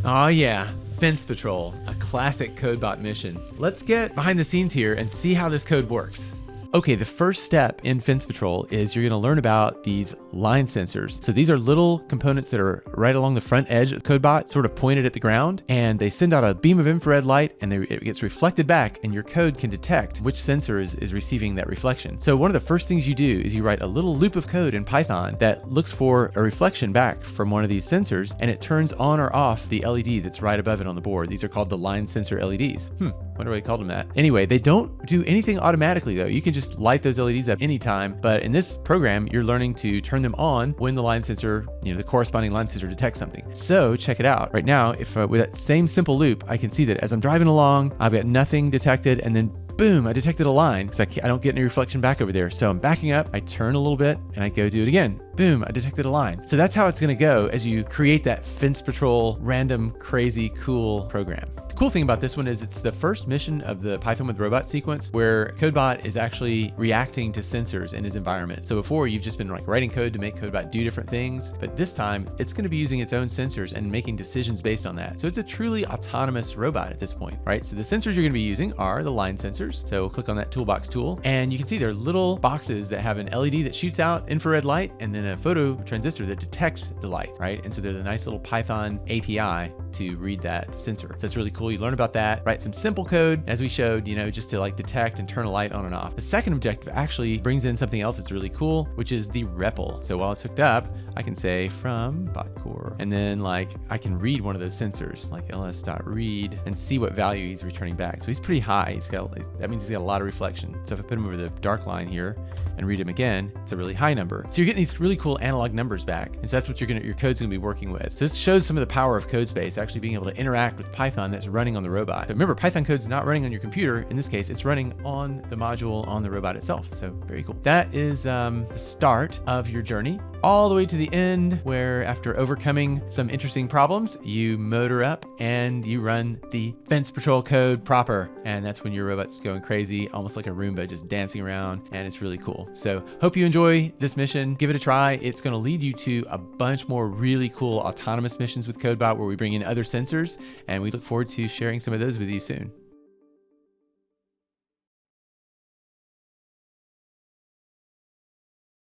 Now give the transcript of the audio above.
Oh yeah, Fence Patrol, a classic CodeBot mission. Let's get behind the scenes here and see how this code works. Okay, the first step in Fence Patrol is you're gonna learn about these line sensors. So these are little components that are right along the front edge of CodeBot, sort of pointed at the ground, and they send out a beam of infrared light and it gets reflected back, and your code can detect which sensor is receiving that reflection. So one of the first things you do is you write a little loop of code in Python that looks for a reflection back from one of these sensors, and it turns on or off the LED that's right above it on the board. These are called the line sensor LEDs. Wonder why they called them that. Anyway, they don't do anything automatically though. You can just light those LEDs up anytime, but in this program, you're learning to turn them on when the line sensor, the corresponding line sensor detects something. So check it out. Right now, if with that same simple loop, I can see that as I'm driving along, I've got nothing detected, and then boom, I detected a line because I don't get any reflection back over there. So I'm backing up, I turn a little bit, and I go do it again. Boom, I detected a line. So that's how it's gonna go as you create that Fence Patrol random, crazy, cool program. The cool thing about this one is it's the first mission of the Python with Robot sequence where CodeBot is actually reacting to sensors in his environment. So before, you've just been writing code to make CodeBot do different things, but this time it's gonna be using its own sensors and making decisions based on that. So it's a truly autonomous robot at this point, right? So the sensors you're gonna be using are the line sensors. So we'll click on that toolbox tool, and you can see there are little boxes that have an LED that shoots out infrared light and then a photo transistor that detects the light, right? And so there's a nice little Python API to read that sensor. So that's really cool. You learn about that, write some simple code as we showed, just to detect and turn a light on and off. The second objective actually brings in something else that's really cool, which is the REPL. So while it's hooked up, I can say from botcore, and then I can read one of those sensors, like ls.read, and see what value he's returning back. So he's pretty high. That means he's got a lot of reflection. So if I put him over the dark line here and read him again, it's a really high number. So you're getting these really cool analog numbers back. And so that's what your code's gonna be working with. So this shows some of the power of CodeSpace, actually being able to interact with Python that's running on the robot. So remember, Python code's not running on your computer. In this case, it's running on the module on the robot itself. So very cool. That is the start of your journey, all the way to the end, where after overcoming some interesting problems, you motor up and you run the Fence Patrol code proper. And that's when your robot's going crazy, almost like a Roomba, just dancing around, and it's really cool. So hope you enjoy this mission. Give it a try. It's going to lead you to a bunch more really cool autonomous missions with CodeBot where we bring in other sensors, and we look forward to sharing some of those with you soon.